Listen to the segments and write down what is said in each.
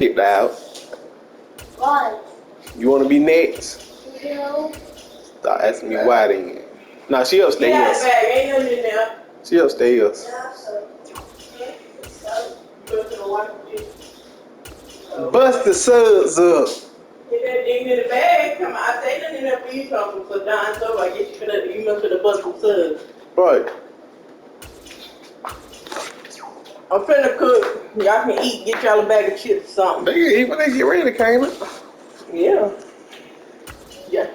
Kicked out. Why? You want to be next? No. Stop asking me why then. Nah, she upstairs. Get out back. Ain't nothing in there. She upstairs. Yeah, so. Go to the water. Bust the suds up. Get that thing in the bag. Come on, I say nothing in there for you talking for Don, so I guess you must have bust some suds. Right. I'm finna cook. Y'all can eat. Get y'all a bag of chips or something. They can eat when they get ready, can't it? Yeah. Yeah.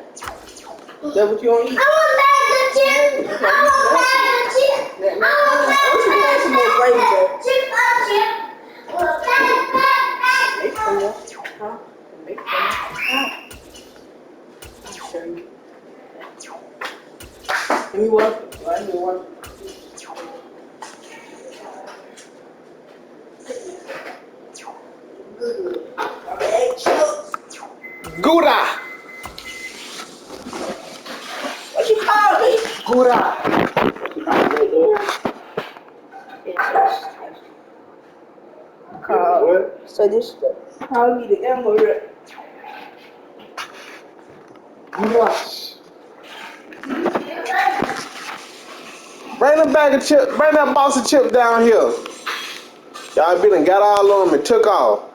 Is that what you want to eat? I want a bag of chips. I want a bag of chips. I want a bag of chips. I some more gravy though. Chips on chips. Make some more. Huh? Make some more. I'll show you. Let me wash it. Let me wash it. Good. My bag chips. Gouda. What you call me? Gouda. What? So this call me the emerald. Goulash. Bring them bag of chips. Bring that box of chips down here. Y'all been and got all of them and took off.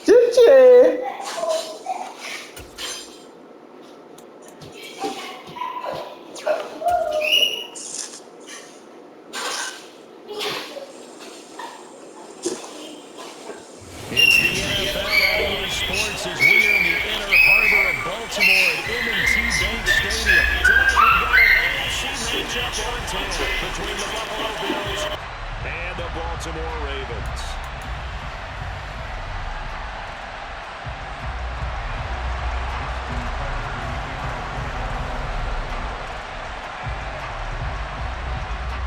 Chichi. It's the NFL on EA Sports as we are in the inner harbor of Baltimore at M&T Bank Stadium. Tonight we've got an AFC matchup on tap between the Buffalo Bills and the Baltimore Ravens.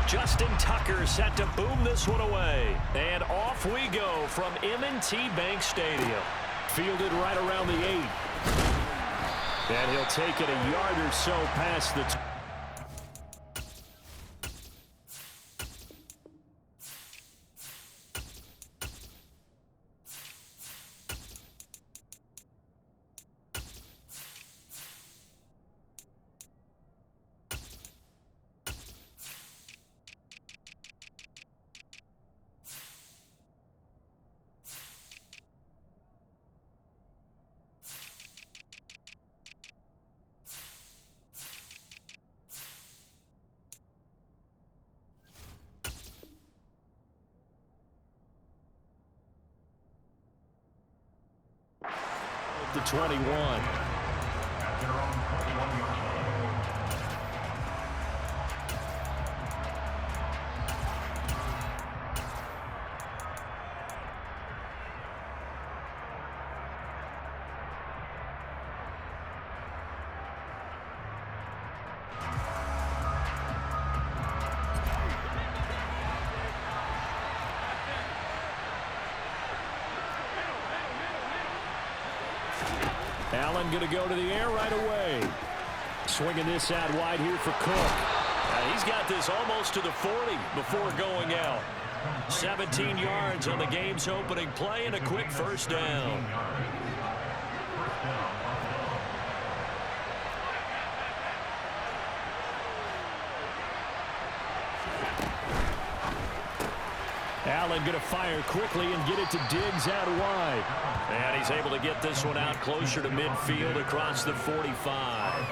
Justin Tucker set to boom this one away. And off we go from M&T Bank Stadium. Fielded right around the 8. And he'll take it a yard or so past the... The 21. Allen going to go to the air right away. Swinging this out wide here for Cook. He's got this almost to the 40 before going out. 17 yards on the game's opening play and a quick first down. Allen going to fire quickly and get it to Diggs out wide. And he's able to get this one out closer to midfield across the 45.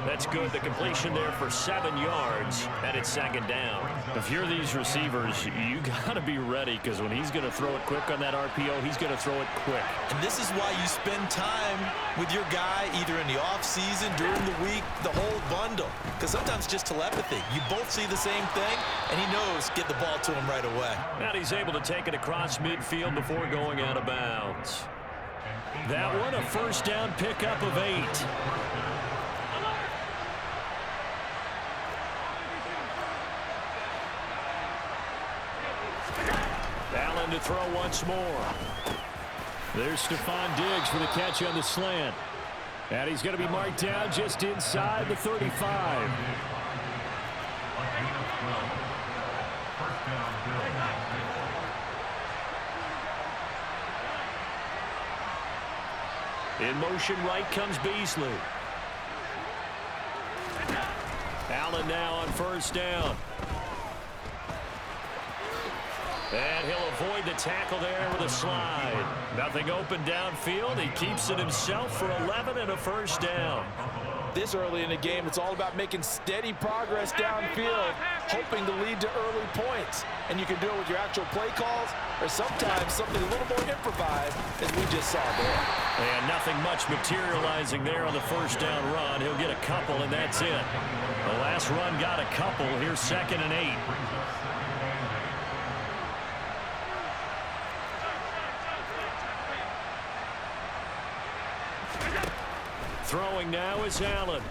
That's good. The completion there for 7 yards, and it's second down. If you're these receivers, you got to be ready because when he's going to throw it quick on that RPO, he's going to throw it quick. And this is why you spend time with your guy either in the offseason, during the week, the whole bundle. Because sometimes just telepathy. You both see the same thing, and he knows get the ball to him right away. And he's able to take it across midfield before going out of bounds. That one, a first down pickup of 8. Allen to throw once more. There's Stephon Diggs for the catch on the slant. And he's going to be marked down just inside the 35. In motion right comes Beasley. Allen now on first down. And he'll avoid the tackle there with a slide. Nothing open downfield. He keeps it himself for 11 and a first down. This early in the game, it's all about making steady progress downfield, hoping to lead to early points. And you can do it with your actual play calls or sometimes something a little more improvised, as we just saw there. And nothing much materializing there on the first down run. He'll get a couple, and that's it. The last run got a couple. Here's 2nd and 8. Throwing now is Allen.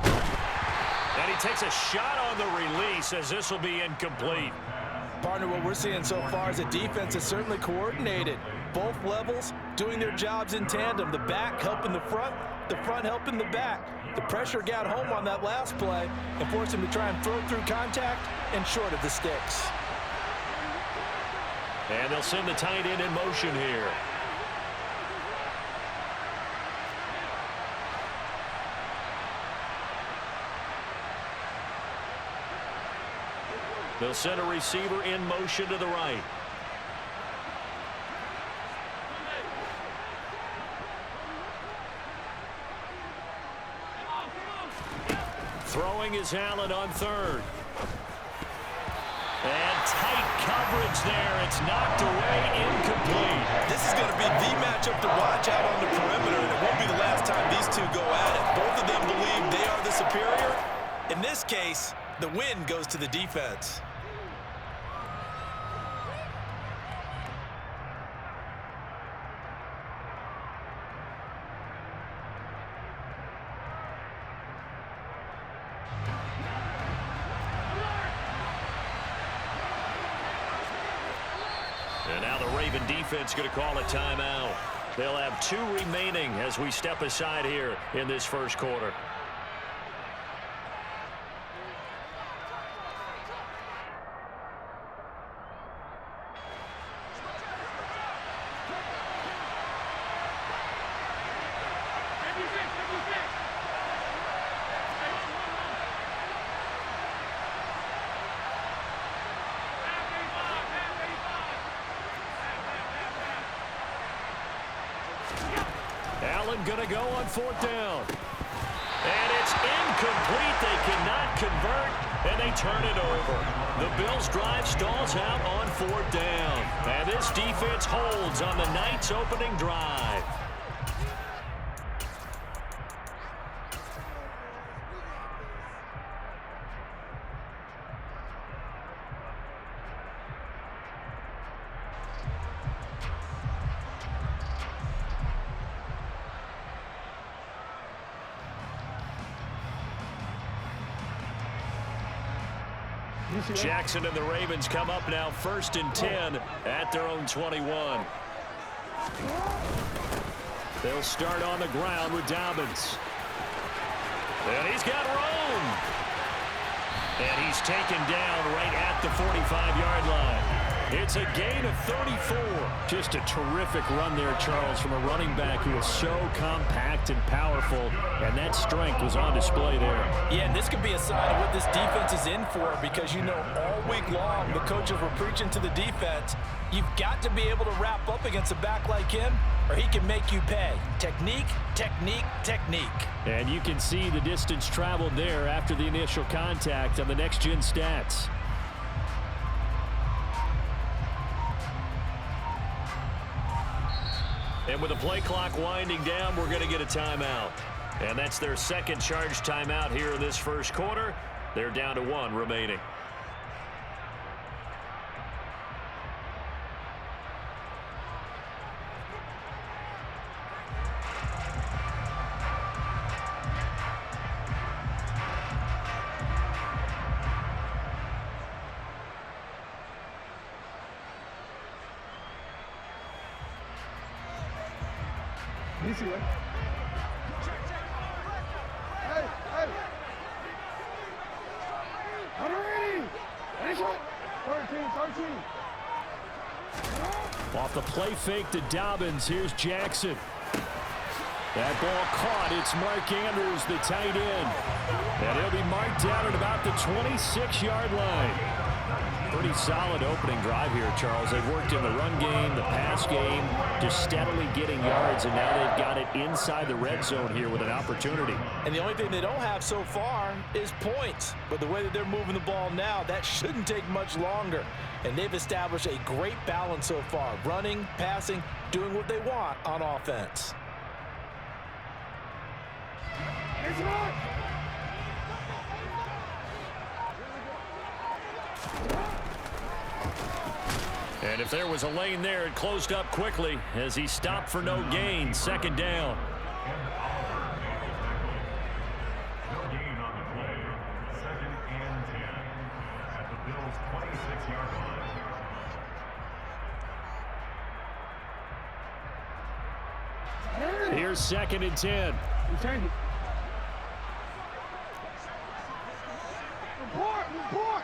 And he takes a shot on the release as this will be incomplete. Partner, what we're seeing so far is the defense is certainly coordinated. Both levels doing their jobs in tandem. The back helping the front helping the back. The pressure got home on that last play and forced him to try and throw through contact and short of the sticks. And they'll send the tight end in motion here. They'll send a receiver in motion to the right. Throwing is Allen on third. And tight coverage there. It's knocked away, incomplete. This is going to be the matchup to watch out on the perimeter, and it won't be the last time these two go at it. Both of them believe they are the superior. In this case, the win goes to the defense. And now the Raven defense going to call a timeout. They'll have 2 remaining as we step aside here in this first quarter. Allen going to go on 4th down. And it's incomplete. They cannot convert, and they turn it over. The Bills' drive stalls out on 4th down. And this defense holds on the night's opening drive. Jackson and the Ravens come up now 1st and 10 at their own 21. They'll start on the ground with Dobbins. And he's got room. And he's taken down right at the 45-yard line. It's a gain of 34. Just a terrific run there, Charles, from a running back who is so compact and powerful, and that strength was on display there. Yeah, and this could be a sign of what this defense is in for, because you know all week long the coaches were preaching to the defense, you've got to be able to wrap up against a back like him or he can make you pay. Technique, technique, technique. And you can see the distance traveled there after the initial contact on the next-gen stats. And with the play clock winding down, we're going to get a timeout. And that's their second charge timeout here in this first quarter. They're down to 1 remaining. DC, right? Hey, hey. Ready. 13. Off the play fake to Dobbins. Here's Jackson. That ball caught. It's Mark Andrews, the tight end. And he'll be marked down at about the 26-yard line. Pretty solid opening drive here, Charles. They've worked in the run game, the pass game, just steadily getting yards, and now they've got it inside the red zone here with an opportunity. And the only thing they don't have so far is points. But the way that they're moving the ball now, that shouldn't take much longer. And they've established a great balance so far. Running, passing, doing what they want on offense. And if there was a lane there, it closed up quickly as he stopped for no gain. 2nd down. No gain on the play. 2nd and 10 at the Bills' 26-yard line. Here's 2nd and 10. Change it. Report.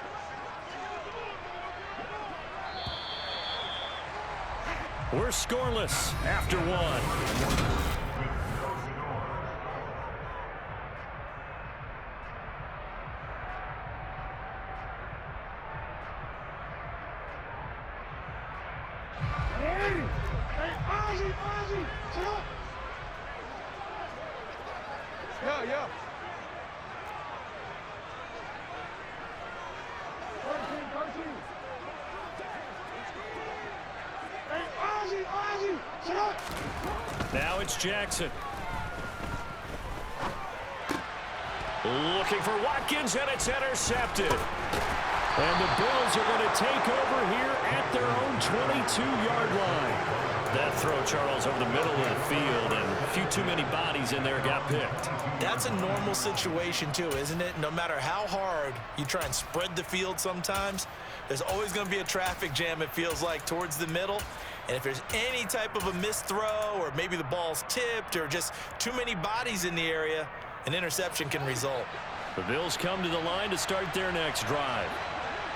We're scoreless after 1. Hey, Ozzy, sit up. Yeah. 13. Hey, Ozzy, sit up. Now it's Jackson. Looking for Watkins, and it's intercepted. And the Bills are going to take over here at their own 22-yard line. That throw, Charles, over the middle of the field, and a few too many bodies in there got picked. That's a normal situation, too, isn't it? No matter how hard you try and spread the field sometimes, there's always going to be a traffic jam, it feels like, towards the middle. And if there's any type of a missed throw or maybe the ball's tipped or just too many bodies in the area, an interception can result. The Bills come to the line to start their next drive.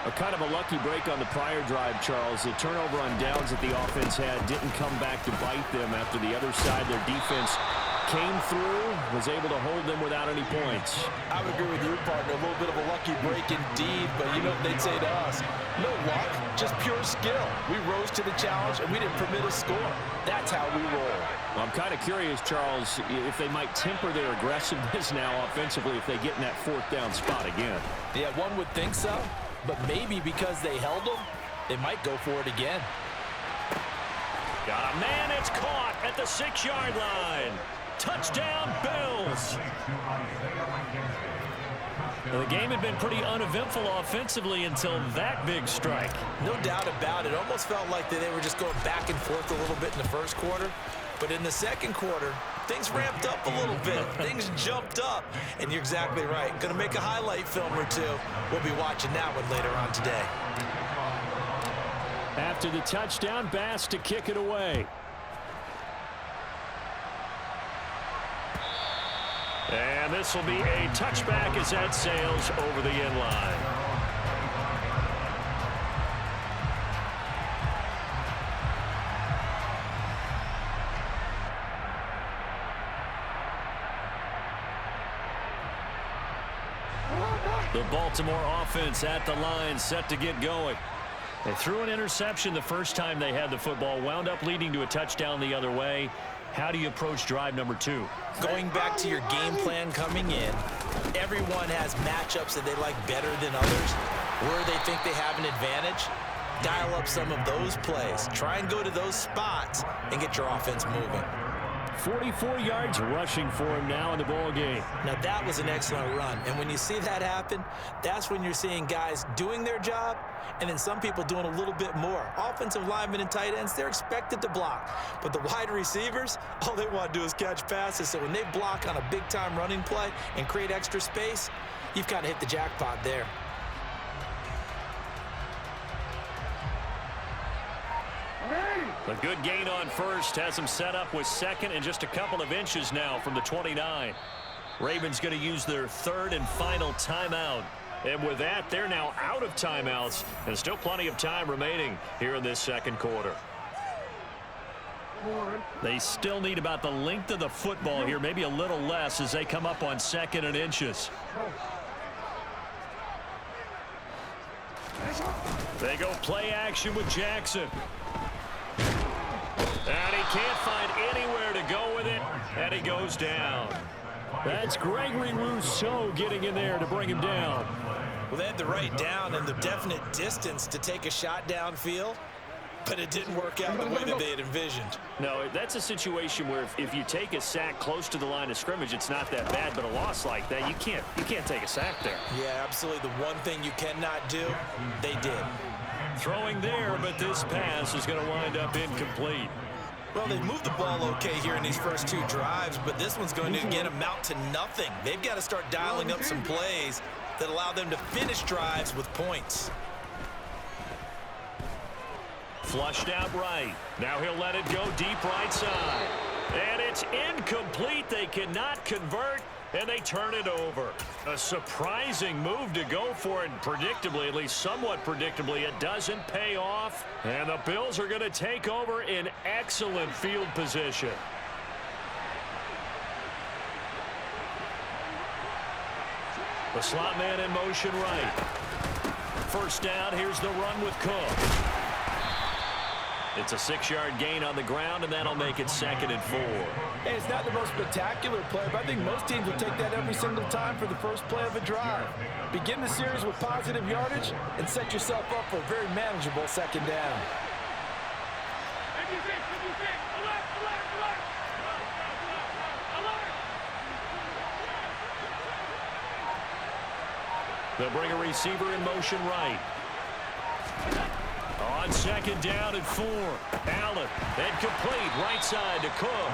A kind of a lucky break on the prior drive, Charles. The turnover on downs that the offense had didn't come back to bite them after the other side. Their defense came through, was able to hold them without any points. I would agree with you, partner. A little bit of a lucky break indeed, but you know what they'd say to us? No luck, just pure skill. We rose to the challenge, and we didn't permit a score. That's how we roll. Well, I'm kind of curious, Charles, if they might temper their aggressiveness now offensively if they get in that 4th down spot again. Yeah, one would think so, but maybe because they held them, they might go for it again. Got a man, it's caught at the 6-yard line. Touchdown, Bills. The game had been pretty uneventful offensively until that big strike. No doubt about it. Almost felt like they were just going back and forth a little bit in the first quarter. But in the second quarter, things ramped up a little bit. Things jumped up. And you're exactly right. Going to make a highlight film or two. We'll be watching that one later on today. After the touchdown, Bass to kick it away. And this will be a touchback as that sails over the end line. The Baltimore offense at the line, set to get going. They threw an interception the first time they had the football, wound up leading to a touchdown the other way. How do you approach drive number 2? Going back to your game plan coming in, everyone has matchups that they like better than others, where they think they have an advantage. Dial up some of those plays. Try and go to those spots and get your offense moving. 44 yards rushing for him now in the ball game. Now that was an excellent run, and when you see that happen, that's when you're seeing guys doing their job and then some people doing a little bit more. Offensive linemen and tight ends, they're expected to block, but the wide receivers, all they want to do is catch passes. So when they block on a big-time running play and create extra space, you've kind of hit the jackpot there. Hey! A good gain on first has him set up with second and just a couple of inches now from the 29. Ravens going to use their third and final timeout. And with that, they're now out of timeouts and still plenty of time remaining here in this second quarter. They still need about the length of the football here, maybe a little less as they come up on second and inches. They go play action with Jackson. And he can't find anywhere to go with it, and he goes down. That's Gregory Rousseau getting in there to bring him down. Well, they had the right down and the definite distance to take a shot downfield, but it didn't work out the way that they had envisioned. No, that's a situation where if you take a sack close to the line of scrimmage, it's not that bad, but a loss like that, you can't take a sack there. Yeah, absolutely. The one thing you cannot do, they did. Throwing there, but this pass is going to wind up incomplete. Well, they moved the ball okay here in these first two drives, but this one's going to again amount to nothing. They've got to start dialing up some plays that allow them to finish drives with points. Flushed out right. Now he'll let it go deep right side. And it's incomplete. They cannot convert, and they turn it over. A surprising move to go for it, and predictably, at least somewhat predictably, it doesn't pay off. And the Bills are going to take over in excellent field position. The slot man in motion right. First down, here's the run with Cook. It's a 6-yard gain on the ground, and that'll make it 2nd and 4. Hey, it's not the most spectacular play, but I think most teams will take that every single time for the first play of a drive. Begin the series with positive yardage and set yourself up for a very manageable second down. They'll bring a receiver in motion right. On second down and 4. Allen, incomplete, right side to Cook.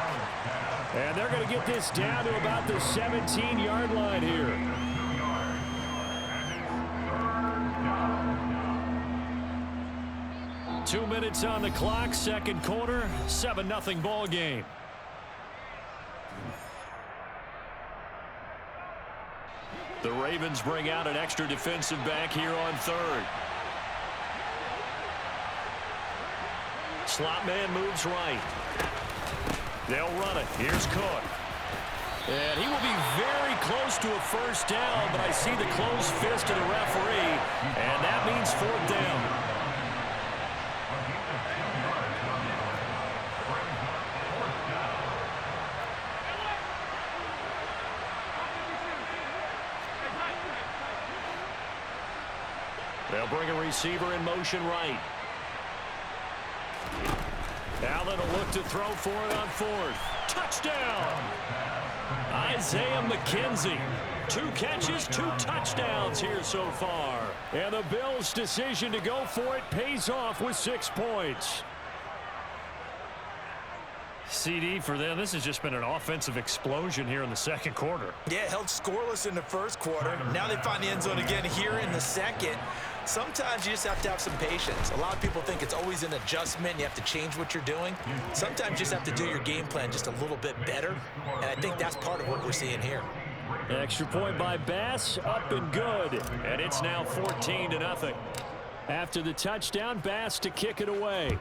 And they're going to get this down to about the 17-yard line here. Two minutes on the clock, second quarter, 7-0 ball game. The Ravens bring out an extra defensive back here on third. Slot man moves right. They'll run it. Here's Cook. And he will be very close to a first down, but I see the closed fist of the referee, and that means 4th down. They'll bring a receiver in motion right. Allen will look to throw for it on 4th. Touchdown! Isaiah McKenzie. 2 catches, 2 touchdowns here so far. And the Bills' decision to go for it pays off with 6 points. CD for them, this has just been an offensive explosion here in the second quarter. Yeah, held scoreless in the first quarter. Now they find the end zone again here in the second. Sometimes you just have to have some patience. A lot of people think it's always an adjustment. You have to change what you're doing. Sometimes you just have to do your game plan just a little bit better. And I think that's part of what we're seeing here. Extra point by Bass, up and good. And it's now 14-0. After the touchdown, Bass to kick it away.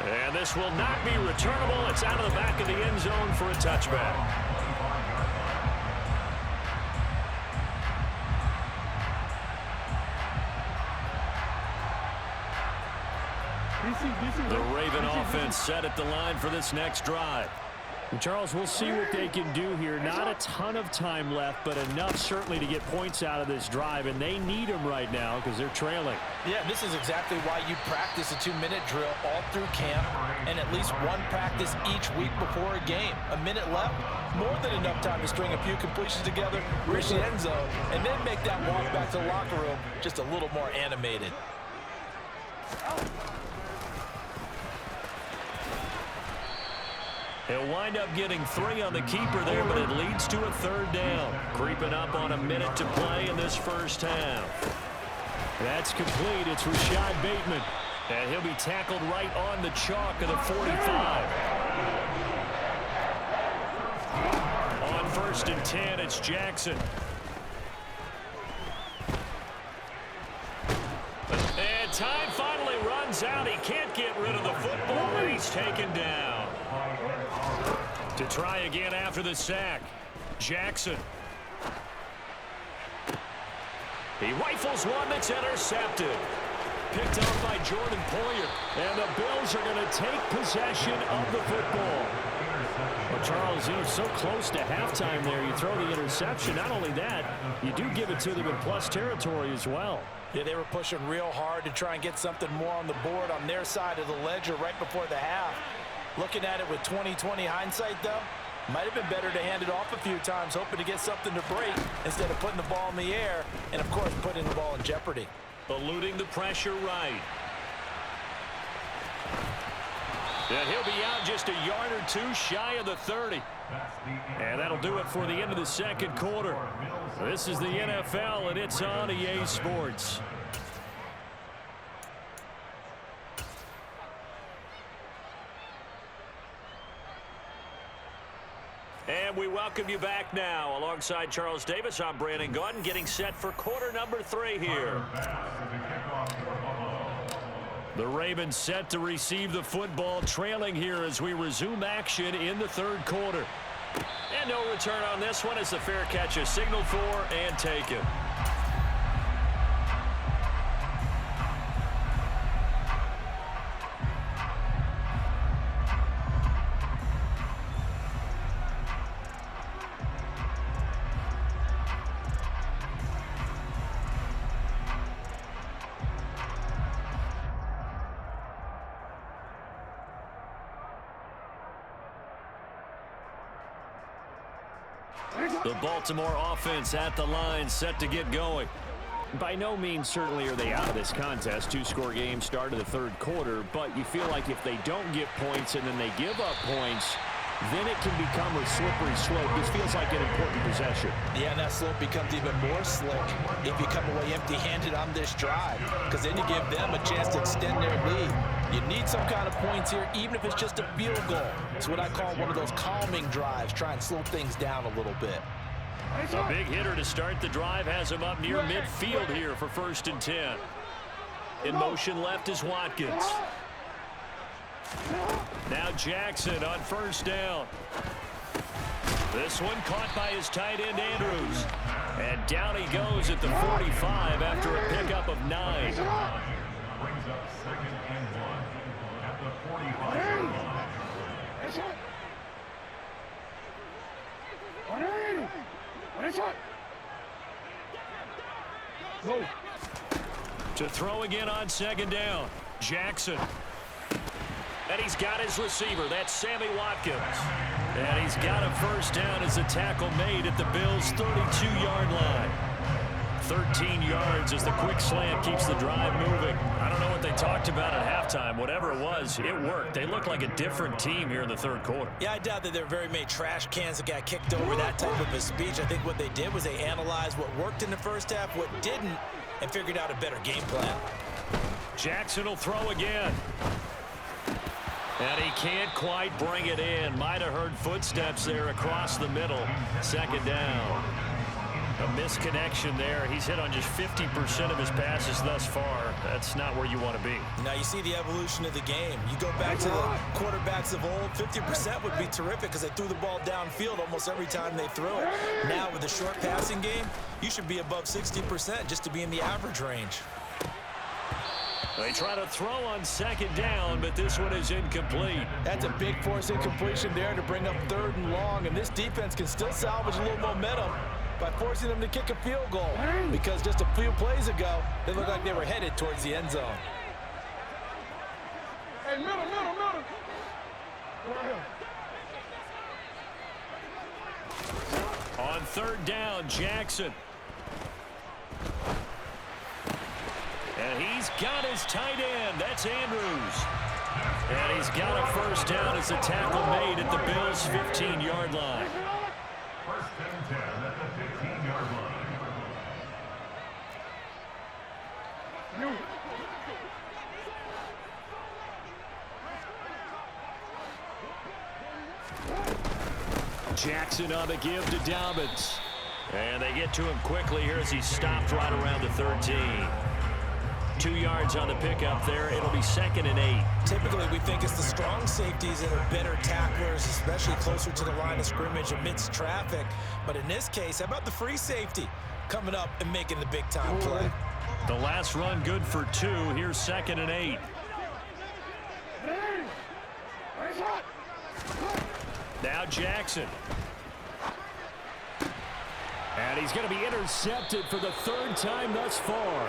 And this will not be returnable. It's out of the back of the end zone for a touchback. The Raven offense set at the line for this next drive. And Charles, we'll see what they can do here. Not a ton of time left, but enough certainly to get points out of this drive, and they need them right now because they're trailing. Yeah, this is exactly why you practice a 2-minute drill all through camp and at least one practice each week before a game. A minute left, more than enough time to string a few completions together, reach the end zone, and then make that walk back to the locker room just a little more animated. He'll wind up getting 3 on the keeper there, but it leads to a 3rd down. Creeping up on a minute to play in this first half. That's complete. It's Rashad Bateman. And he'll be tackled right on the chalk of the 45. On 1st and 10, it's Jackson. And time finally runs out. He can't get rid of the football, and he's taken down. To try again after the sack, Jackson. He rifles one that's intercepted. Picked up by Jordan Poyer. And the Bills are going to take possession of the football. Well, Charles, you're so close to halftime there. You throw the interception. Not only that, you do give it to them in plus territory as well. Yeah, they were pushing real hard to try and get something more on the board on their side of the ledger right before the half. Looking at it with 20/20 hindsight, though, might have been better to hand it off a few times, hoping to get something to break instead of putting the ball in the air and, of course, putting the ball in jeopardy. Eluding the pressure right. And he'll be out just a yard or two shy of the 30. And that'll do it for the end of the second quarter. This is the NFL, and it's on EA Sports. And we welcome you back now. Alongside Charles Davis, I'm Brandon Gaudin, getting set for quarter number 3 here. The Ravens set to receive the football, trailing here as we resume action in the third quarter. And no return on this one as the fair catch is signaled for and taken. The Baltimore offense at the line, set to get going. By no means certainly are they out of this contest. 2-score game start of the third quarter, but you feel like if they don't get points and then they give up points, then it can become a slippery slope. This feels like an important possession. Yeah, and that slope becomes even more slick if you come away empty-handed on this drive, because then you give them a chance to extend their lead. You need some kind of points here, even if it's just a field goal. It's what I call one of those calming drives, try and slow things down a little bit. A big hitter to start the drive has him up near midfield here for 1st and 10. In motion left is Watkins. Now Jackson on 1st down. This one caught by his tight end Andrews. And down he goes at the 45 after a pickup of 9. Brings up 2nd and 1 at the 45-yard line. To throw again on 2nd down, Jackson. And he's got his receiver. That's Sammy Watkins. And he's got a 1st down as the tackle made at the Bills' 32-yard line. 13 yards as the quick slant keeps the drive moving. I don't know what they talked about at halftime. Whatever it was, it worked. They look like a different team here in the third quarter. Yeah, I doubt that there are very many trash cans that got kicked over that type of a speech. I think what they did was they analyzed what worked in the first half, what didn't, and figured out a better game plan. Jackson will throw again. And he can't quite bring it in. Might have heard footsteps there across the middle. 2nd down. A misconnection there. He's hit on just 50% of his passes thus far. That's not where you want to be. Now you see the evolution of the game. You go back to the quarterbacks of old, 50% would be terrific because they threw the ball downfield almost every time they threw it. Now with the short passing game, you should be above 60% just to be in the average range. They try to throw on 2nd down, but this one is incomplete. That's a big force incompletion there to bring up 3rd and long, and this defense can still salvage a little momentum by forcing them to kick a field goal, because just a few plays ago, they looked like they were headed towards the end zone. Hey, middle. On 3rd down, Jackson. And he's got his tight end. That's Andrews. And he's got a 1st down as a tackle made at the Bills' 15-yard line. 1st and 10 at the 15-yard line. Jackson on the give to Dobbins. And they get to him quickly here as he stopped right around the 13. 2 yards on the pickup there. It'll be 2nd and 8. Typically, we think it's the strong safeties that are better tacklers, especially closer to the line of scrimmage amidst traffic. But in this case, how about the free safety coming up and making the big-time play? The last run good for 2. Here's 2nd and 8. Now Jackson. And he's going to be intercepted for the 3rd time thus far.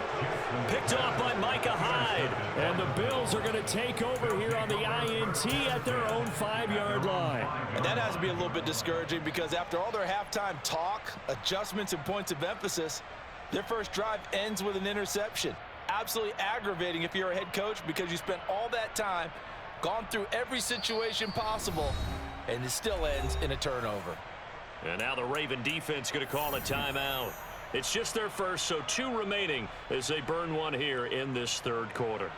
Picked off by Micah Hyde. And the Bills are going to take over here on the INT at their own 5-yard line. And that has to be a little bit discouraging because after all their halftime talk, adjustments, and points of emphasis, their first drive ends with an interception. Absolutely aggravating if you're a head coach because you spent all that time, gone through every situation possible, and it still ends in a turnover. And now the Raven defense going to call a timeout. It's just their first, so 2 remaining as they burn one here in this 3rd quarter.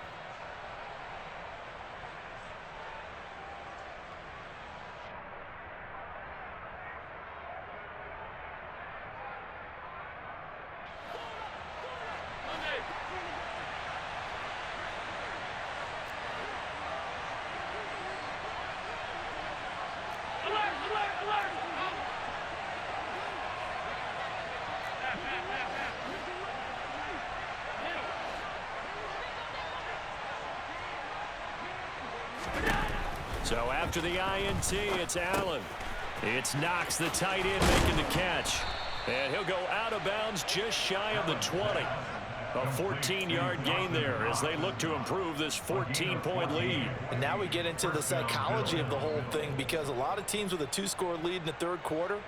So after the INT, it's Allen. It's Knox, the tight end, making the catch. And he'll go out of bounds just shy of the 20. A 14-yard gain there as they look to improve this 14-point lead. And now we get into the psychology of the whole thing because a lot of teams with a 2-score lead in the 3rd quarter,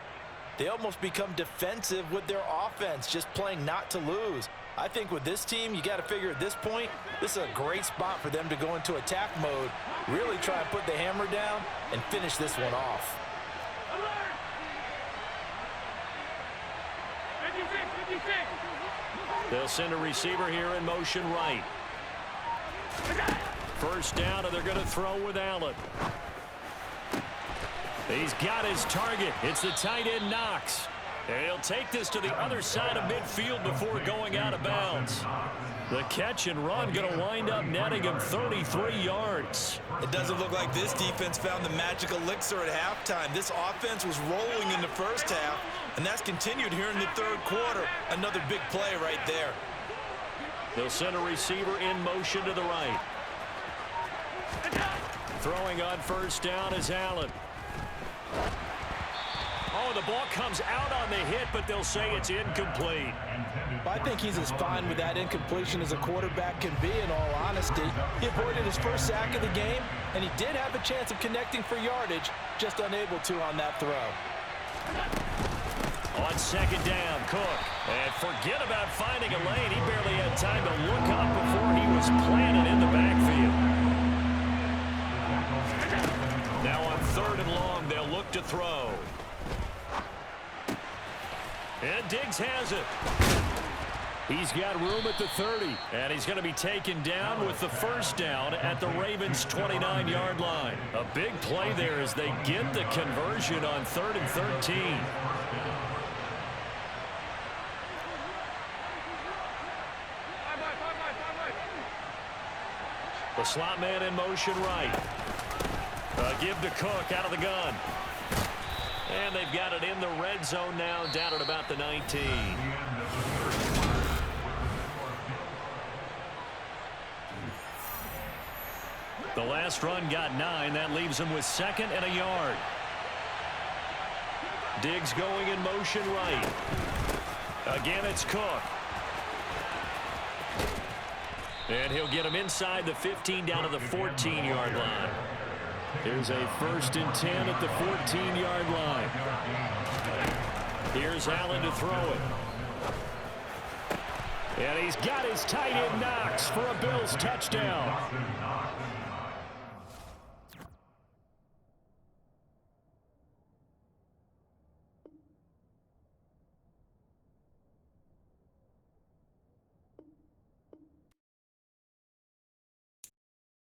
they almost become defensive with their offense, just playing not to lose. I think with this team, you got to figure at this point, this is a great spot for them to go into attack mode, really try and put the hammer down and finish this one off. They'll send a receiver here in motion right. First down, and they're going to throw with Allen. He's got his target. It's the tight end Knox. And he'll take this to the other side of midfield before going out of bounds. The catch and run going to wind up netting him 33 yards. It doesn't look like this defense found the magic elixir at halftime. This offense was rolling in the first half, and that's continued here in the 3rd quarter. Another big play right there. They'll send a receiver in motion to the right. Throwing on first down is Allen. Oh, the ball comes out on the hit, but they'll say it's incomplete. I think he's as fine with that incompletion as a quarterback can be, in all honesty. He avoided his first sack of the game, and he did have a chance of connecting for yardage, just unable to on that throw. On 2nd down, Cook. And forget about finding a lane. He barely had time to look up before he was planted in the backfield. Now on 3rd and long, they'll look to throw. And Diggs has it. He's got room at the 30, and he's going to be taken down with the first down at the Ravens' 29-yard line. A big play there as they get the conversion on 3rd and 13. The slot man in motion right. Give to Cook out of the gun. And they've got it in the red zone now, down at about the 19. The last run got 9. That leaves them with 2nd and a yard. Diggs going in motion right. Again, it's Cook. And he'll get him inside the 15 down to the 14-yard line. Here's a 1st and 10 at the 14-yard line. Here's Allen to throw it. And he's got his tight end Knox for a Bills touchdown.